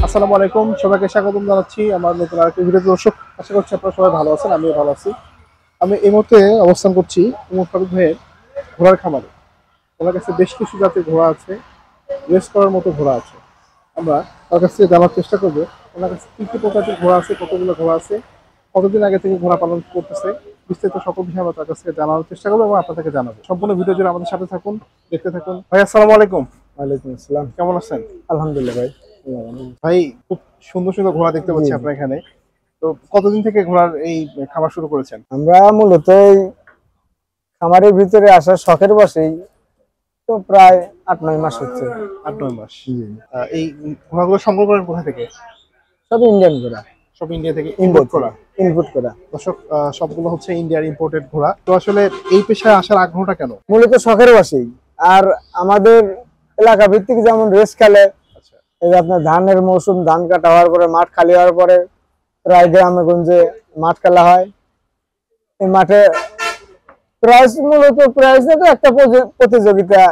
আসসালামু আলাইকুম, সবাইকে স্বাগতম জানাচ্ছি আমার নতুন আরেকটি ভিডিওতে। দর্শক, আশা করছি আপনারা সবাই ভালো আছেন, আমিও ভালো আছি। আমি এই মুহূর্তে অবস্থান করছি উমর ফারুক ভাইয়ের ঘোড়ার খামারে। ওনার কাছে বেশ কিছু জাতের ঘোড়া আছে, রেস করার মতো ঘোড়া আছে। আমরা তার কাছ থেকে জানার চেষ্টা করবো ওনার কাছে কী কী প্রজাতির ঘোড়া আছে, কতগুলো ঘোড়া আছে, কতদিন আগে থেকে ঘোড়া পালন করতেছে, বিস্তারিত সকল বিষয়ে আমরা তার কাছ থেকে জানার চেষ্টা করবো এবং আপনাদেরকে জানাবো। সম্পূর্ণ ভিডিও জুড়ে আমাদের সাথে থাকুন, দেখতে থাকুন। ভাই আসসালামু আলাইকুম। ওয়ালাইকুম আসসালাম। কেমন আছেন? আলহামদুলিল্লাহ ভাই। ভাই, খুব সুন্দর সুন্দর ঘোড়া দেখতে পাচ্ছি জি। আপনার এখানে। তো কতদিন থেকে ঘোড়ার এই খামার শুরু করেছেন? আমরা মূলত এই খামারের ভিতরে আসা শখের বসেই তো প্রায় ৮-৯ মাস হচ্ছে। ৮-৯ মাস। জি। এই ঘোড়াগুলো সংগ্রহ করেন কোথা থেকে? সব ইন্ডিয়ান ঘোড়া, সব ইন্ডিয়া থেকে ইন্ডিয়া ইম্পোর্ট করা। ইনপুট করা। দর্শক, সবগুলো হচ্ছে ইন্ডিয়ার ইম্পোর্টেড ঘোড়া। তো আসলে এই পেশায় আসার আগ্রহটা কেন? মূলত শখের বসেই। আর আমাদের এলাকা ভিত্তিক যেমন রেস খেলে, আচ্ছা, এই যে আপনার ধানের মৌসুম, ধান কাটা হওয়ার পরে মাঠ খালি হওয়ার পরে প্রায় গ্রামে গঞ্জে মাঠ খেলা হয়। এই মাঠে প্রাইজ তো একটা প্রতিযোগিতা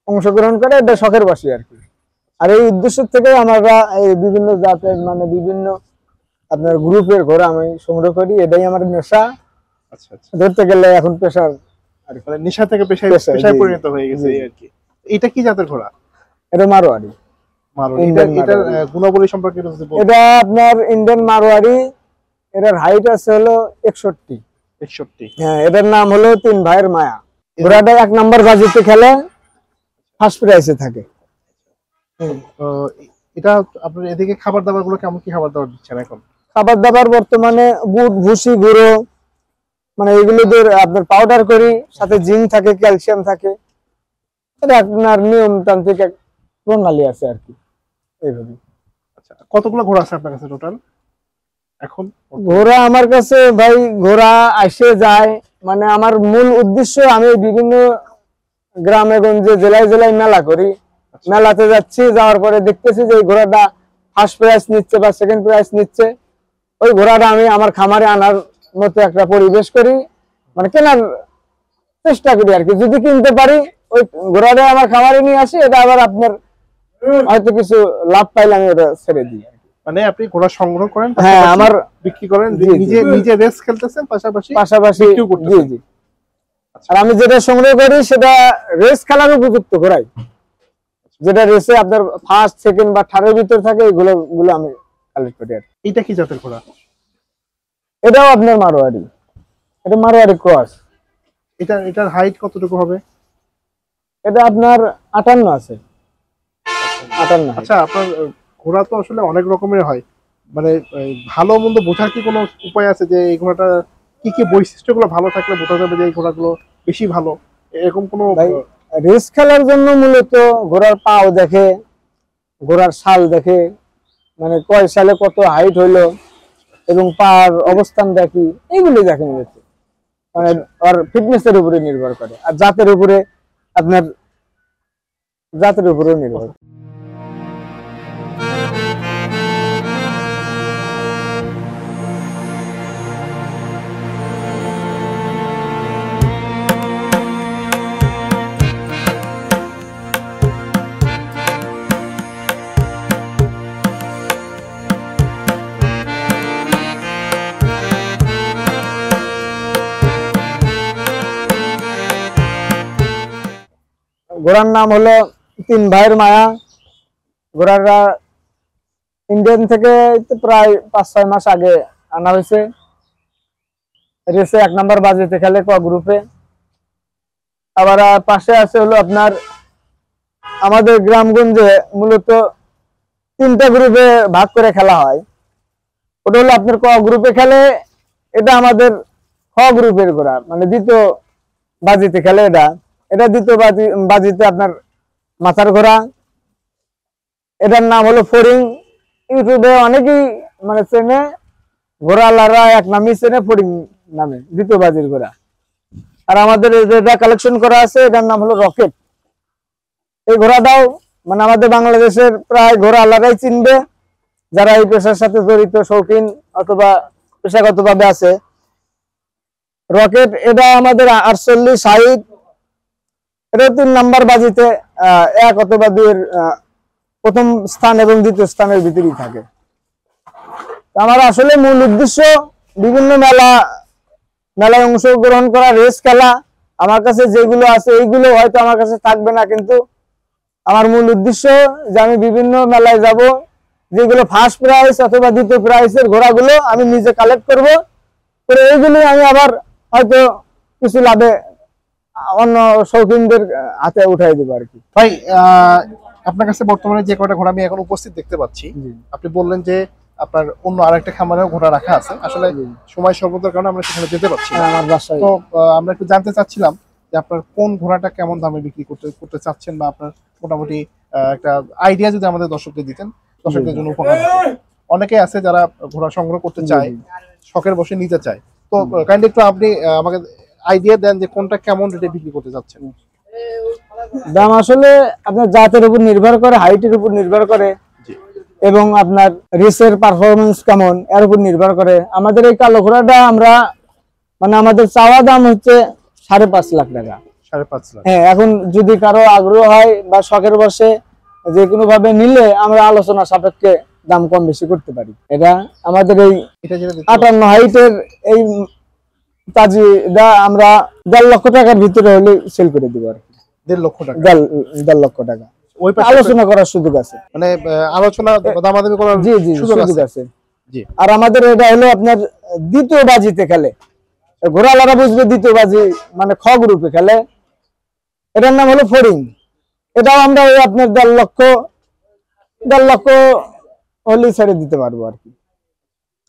অংশগ্রহণ করে, এটা শখের বসে আর কি। আর এই উদ্দেশ্য থেকে আমরা এই বিভিন্ন জাতের মানে বিভিন্ন আপনার গ্রুপের ঘোড়া আমি সংগ্রহ করি, এটাই আমার নেশা। আচ্ছা, আচ্ছা। ধরতে গেলে এখন পেশার আর কি। মানে নেশা থেকে পেশায় পেশা, পেশায় জি, পরিণত হয়ে গেছে জি। এই আর কি। এটা কি জাতের ঘোড়া? এটা মারোয়ারি, মারোয়ারি। ইন্ডিয়ান এটার মারোয়ারি। গুণাবলী সম্পর্কে একটু যদি বলতেন। এটা আপনার ইন্ডিয়ান মারোয়ারি। এটার হাইট আছে হলো 61। 61। হ্যাঁ, এটার নাম হলো তিন ভাইয়ের মায়া। ঘোড়াটা 1 নম্বর বাজিতে খেলে, ফার্স্ট প্রাইজে থাকে। তো এটা আপনার এদিকে খাবার দাবার গুলো কেমন, কি খাবার দাবার দিচ্ছেন এখন? খাবার দাবার বর্তমানে বুট, ভুসি, গুঁড়ো, মানে এগুলো আপনার পাউডার করি, সাথে জিঙ্ক থাকে, ক্যালসিয়াম থাকে। এটা আপনার নিয়মতান্ত্রিক এক প্রণালী আছে আর কি, এইভাবে। আচ্ছা, কতগুলো ঘোড়া আছে আপনার কাছে টোটাল এখন? ঘোড়া আমার কাছে ভাই, ঘোড়া আসে যায়, মানে আমার মূল উদ্দেশ্য, আমি বিভিন্ন গ্রামে গঞ্জে জেলায় জেলায় মেলা করি। মেলাতে যাচ্ছি, যাওয়ার পরে দেখতেছি যে এই ঘোড়াটা ফার্স্ট প্রাইজ নিচ্ছে বা সেকেন্ড প্রাইজ নিচ্ছে, ওই ঘোড়াটা আমি আমার খামারে আনার মতো একটা পরিবেশ করি, মানে কেনার চেষ্টা করি আর কি। যদি কিনতে পারি, ওই ঘোড়াটা আমার খামারে নিয়ে আসি, এটা আবার আপনার হয়তো কিছু লাভ পাইলে আমি ওটা ছেড়ে দিই। মানে আপনি ঘোড়া সংগ্রহ করেন, হ্যাঁ, আমার বিক্রি করেন, জি, জি। নিজে নিজে রেস খেলতেছেন, পাশাপাশি পাশাপাশি, বিক্রিও জি করতেছেন। জি। আর আমি যেটা সংগ্রহ করি সেটা রেস খেলার উপযুক্ত ঘোড়াই, যেটা রেসে আপনার ফার্স্ট, সেকেন্ড বা থার্ডের ভিতর থাকে, এগুলো আমি কালেক্ট করি আর কি। এটা কি জাতের ঘোড়া? এটাও আপনার মারোয়ারি, এটা মারোয়ারি ক্রস। এটার হাইট কতটুকু হবে? এটা আপনার 58 আছে, 58। আচ্ছা, আপনার ঘোড়া তো আসলে অনেক রকমের হয়, মানে ভালো মন্দ বোঝার কি কোনো উপায় আছে যে এই ঘোড়াটা কি কি বৈশিষ্ট্যগুলো ভালো থাকলে বোঝা যাবে যে এই ঘোড়াগুলো বেশি ভালো, এরকম কোনো? ভাই, রেস খেলার জন্য মূলত ঘোড়ার পাও দেখে, ঘোড়ার শাল দেখে, মানে কয় সালে কত হাইট হইলো এবং পার অবস্থান দেখি, এইগুলি দেখে মূলত। মানে আর ফিটনেসের উপরে নির্ভর করে, আর আপনার জাতের উপরেও নির্ভর করে। ঘোড়ার নাম হলো তিন ভাইয়ের মায়া। ঘোড়াটা ইন্ডিয়ান থেকে প্রায় 5-6 মাস আগে আনা হয়েছে। রেসে 1 নম্বর বাজিতে খেলে ক গ্রুপে। আবার পাশে আছে হলো আপনার আমাদের গ্রামগঞ্জে মূলত 3টা গ্রুপে ভাগ করে খেলা হয়। ওটা হলো আপনার ক গ্রুপে খেলে, এটা আমাদের খ গ্রুপের ঘোড়া, মানে দ্বিতীয় বাজিতে খেলে। এটা দ্বিতীয় বাজিতে আপনার মাথার ঘোড়া। এটার নাম হলো ফরিং। ইউটিউবে অনেকেই মানে চেনে, ঘোড়ালারা এক নামই চেনে, ফরিং নামে, দ্বিতীয় বাজির ঘোড়া। আর আমাদের যেটা কালেকশন করা আছে, এটার নাম হলো রকেট। এই ঘোড়াটাও মানে আমাদের বাংলাদেশের প্রায় ঘোড়ালারাই চিনবে, যারা এই পেশার সাথে জড়িত, শৌখিন অথবা পেশাগতভাবে আছে। রকেট এটা আমাদের 48 হাইট। এটা 3 নাম্বার বাজিতে 1 অথবা 2 এর প্রথম স্থান এবং দ্বিতীয় স্থানের ভিতরেই থাকে। আমার আসলে মূল উদ্দেশ্য বিভিন্ন মেলায় অংশগ্রহণ করা, রেস খেলা। আমার কাছে যেগুলো আছে এইগুলো হয়তো আমার কাছে থাকবে না, কিন্তু আমার মূল উদ্দেশ্য যে আমি বিভিন্ন মেলায় যাব, যেগুলো ফার্স্ট প্রাইজ অথবা দ্বিতীয় প্রাইজের ঘোড়াগুলো আমি নিজে কালেক্ট করব, করে এইগুলো আমি আবার হয়তো কিছু লাভে অন্য শৌখিনদের হাতে উঠাই দেবো আর কি। ভাই আপনার কাছে বর্তমানে যে কয়টা ঘোড়া আমি এখন উপস্থিত দেখতে পাচ্ছি, আপনি বললেন যে আপনার অন্য আরেকটা খামারেও ঘোড়া রাখা আছে। আসলে সময় স্বল্পতার কারণে আমরা সেখানে যেতে পারছি না। আমার বাসায় তো আমরা একটু জানতে চাচ্ছিলাম যে আপনার কোন ঘোড়াটা কেমন দামে বিক্রি করতে চাচ্ছেন, বা আপনার মোটামুটি একটা আইডিয়া যদি আমাদের দর্শকদের দিতেন, দর্শকদের জন্য উপকার হতো। অনেকে আছে যারা ঘোড়া সংগ্রহ করতে চায়, শখের বসে নিতে চায়। তো কাইন্ডলি একটু আপনি আমাকে আইডিয়া দেন যে কোনটা কেমন রেটে বিক্রি করতে চাচ্ছেন। দাম আসলে আপনার জাতের উপর নির্ভর করে, হাইটের উপর নির্ভর করে, এবং আপনার রেসের পারফরমেন্স কেমন এর উপর নির্ভর করে। আমাদের এই কালো ঘোড়াটা আমরা মানে আমাদের চাওয়া দাম হচ্ছে 5.5 লাখ টাকা। 5.5 লাখ? হ্যাঁ, এখন যদি কারো আগ্রহ হয় বা শখের বসে যে কোনো ভাবে নিলে আমরা আলোচনা সাপেক্ষে দাম কম বেশি করতে পারি। এটা আমাদের এই 58 হাইটের এই তাজিটা আমরা 1.5 লক্ষ টাকার ভিতরে হলে সেল করে দিব আর কি। 1.5 লক্ষ টাকা? 1.5 লক্ষ টাকা। ওই আলোচনা করার সুযোগ আছে, মানে আলোচনা দামাদামি করার সুযোগ আছে। জি। আর আমাদের এটা হলো আপনার দ্বিতীয় বাজিতে খেলে, ঘোড়ালারা বুঝবে দ্বিতীয় বাজি মানে খ গ্রুপে খেলে। এটার নাম হলো ফরিং। এটাও আমরা ওই আপনার 1.5 লক্ষ হলেই ছেড়ে দিতে পারবো আর কি।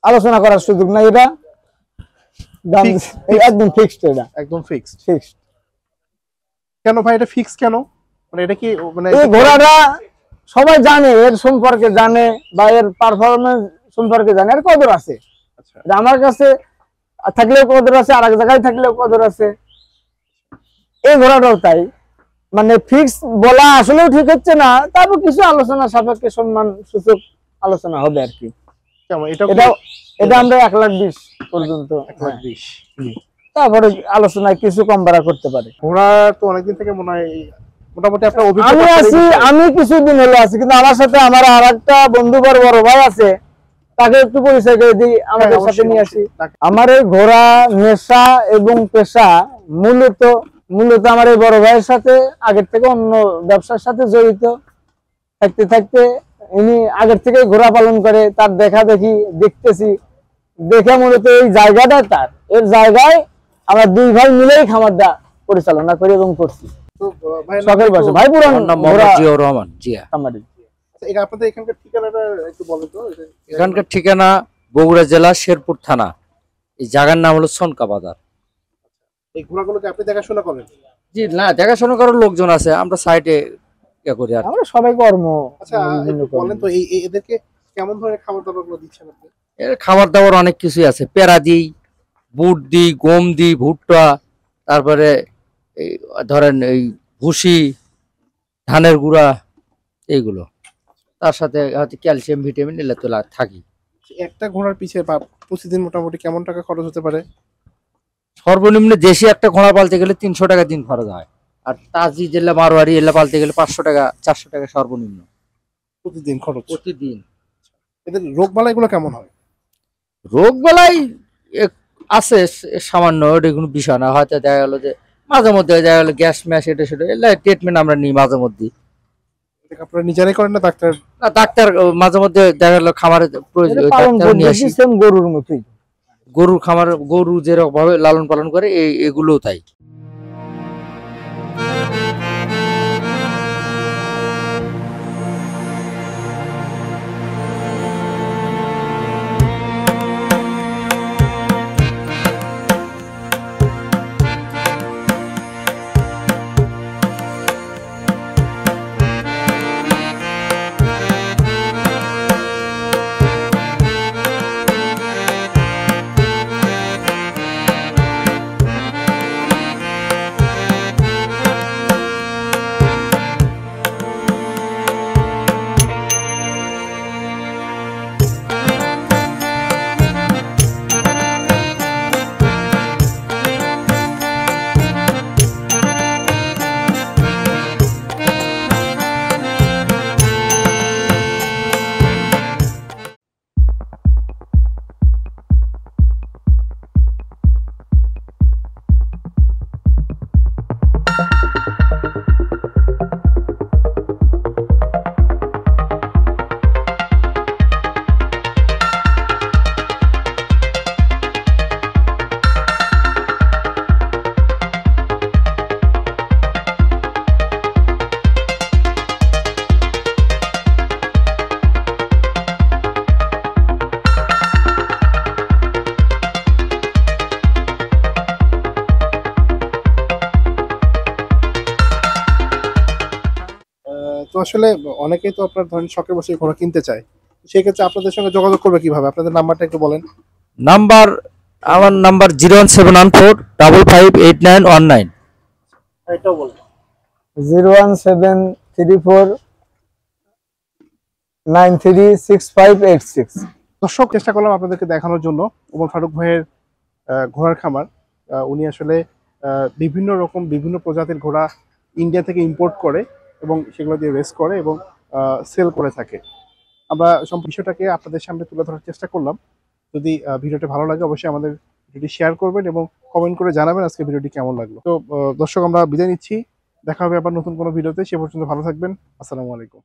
আলোচনা করার সুযোগ নাই, এটা দাম একদম ফিক্সড। এটা একদম ফিক্সড। কেন ভাই এটা ফিক্স কেন? মানে এটা কি মানে এই ঘোড়াটা সবাই জানে, এর সম্পর্কে জানে বা এর পারফরমেন্স সম্পর্কে জানে, এর কদর আছে। আচ্ছা, আমার কাছে থাকলেও কদর আছে, আর এক জায়গায় থাকলেও কদর আছে। এই ঘোড়াটাও তাই, মানে ফিক্স বলা আসলেও ঠিক হচ্ছে না, তারপর কিছু আলোচনা সাপেক্ষে সম্মান সূচক আলোচনা হবে আর কি। এটা আমরা 1,20,000 পর্যন্ত, 1,20,000। তারপরে আলোচনায় কিছু কম বাড়া করতে পারে। ঘোড়া তো অনেকদিন থেকে মনে হয় মোটামুটি আপনার আমি আছি, আমি কিছুদিন হলো আছি, কিন্তু আমার সাথে আমার আর একটা বন্ধু বড় ভাই আছে, তাকে একটু পরিচয় করে দিই, আমাদের সাথে নিয়ে আসি। আমার এই ঘোড়া নেশা এবং পেশা মূলত আমার এই বড় ভাইয়ের সাথে আগের থেকে অন্য ব্যবসার সাথে জড়িত থাকতে থাকতে ইনি আগের থেকে ঘোড়া পালন করে, তার দেখা দেখি দেখতেছি, দেখে মূলত এই জায়গাটা তার, এর জায়গায় আমরা দুই ভাই মিলেই খামারটা পরিচালনা করি এবং করছি। শখের বসে ভাই পুরান রহমান জিয়া খামারি। আপনাদের এখানকার ঠিকানাটা একটু বলেন তো। এখানকার ঠিকানা বগুড়া জেলা শেরপুর থানা, এই জায়গার নাম হলো সনকা বাজার। এই ঘোড়াগুলোকে আপনি দেখাশোনা করেন? জি না, দেখাশোনা করার লোকজন আছে, আমরা সাইডে ইয়ে করি আর আমরা সবাই কর্ম। আচ্ছা বলেন তো এদেরকে কেমন ধরনের খাবার দাবার দিচ্ছেন আপনি? এর খাবার দাবার অনেক কিছুই আছে, পেরা দিই, বুট দিই, গম দিই, ভুট্টা, তারপরে এই ধরেন এই ভুসি, ধানের গুঁড়া, এইগুলো, তার সাথে হয়তো ক্যালসিয়াম ভিটামিন এগুলো তো থাকি। একটা ঘোড়ার পিছে প্রতিদিন মোটামুটি কেমন টাকা খরচ হতে পারে? সর্বনিম্ন দেশি একটা ঘোড়া পালতে গেলে 300 টাকা দিন খরচ হয়, আর তাজি জেলা মারোয়ারি এলা পালতে গেলে 500 টাকা 400 টাকা সর্বনিম্ন প্রতিদিন খরচ। প্রতিদিন। এদের রোগ বালাই গুলো কেমন হয়? রোগ বালাই আছে সামান্য, এটা কোনো বিষয় না। হয়তো দেখা গেল যে মাঝে মধ্যে দেখা গেল গ্যাস ম্যাশ এটা সেটা এলা ট্রিটমেন্ট আমরা নিই মাঝে মধ্যে। আপনারা নিজেরাই করেন না ডাক্তার? না, ডাক্তার মাঝে মধ্যে দেখা গেল খামারে প্রয়োজন নিয়ে আসি। গরুর মতোই, গরুর খামার, গরু যেরকম ভাবে লালন পালন করে এগুলোও তাই। আসলে অনেকেই তো আপনার ধরেন শখের বসে ঘোড়া কিনতে চায়, সেই ক্ষেত্রে আপনাদের সঙ্গে যোগাযোগ করবে কিভাবে? আপনাদের নাম্বারটা একটু বলেন। নাম্বার, আমার নাম্বার 01714558919। এটাও বলবেন। 01734936586। দর্শক, চেষ্টা করলাম আপনাদেরকে দেখানোর জন্য ওমর ফারুক ভাইয়ের ঘোড়ার খামার। উনি আসলে বিভিন্ন রকম বিভিন্ন প্রজাতির ঘোড়া ইন্ডিয়া থেকে ইম্পোর্ট করে এবং সেগুলো দিয়ে রেস করে এবং সেল করে থাকে। আমরা বিষয়টাকে আপনাদের সামনে তুলে ধরার চেষ্টা করলাম। যদি ভিডিওটি ভালো লাগে অবশ্যই আমাদের ভিডিওটি শেয়ার করবেন এবং কমেন্ট করে জানাবেন আজকে ভিডিওটি কেমন লাগলো। তো দর্শক, আমরা বিদায় নিচ্ছি। দেখা হবে আবার নতুন কোনো ভিডিওতে। সে পর্যন্ত ভালো থাকবেন। আসসালামু আলাইকুম।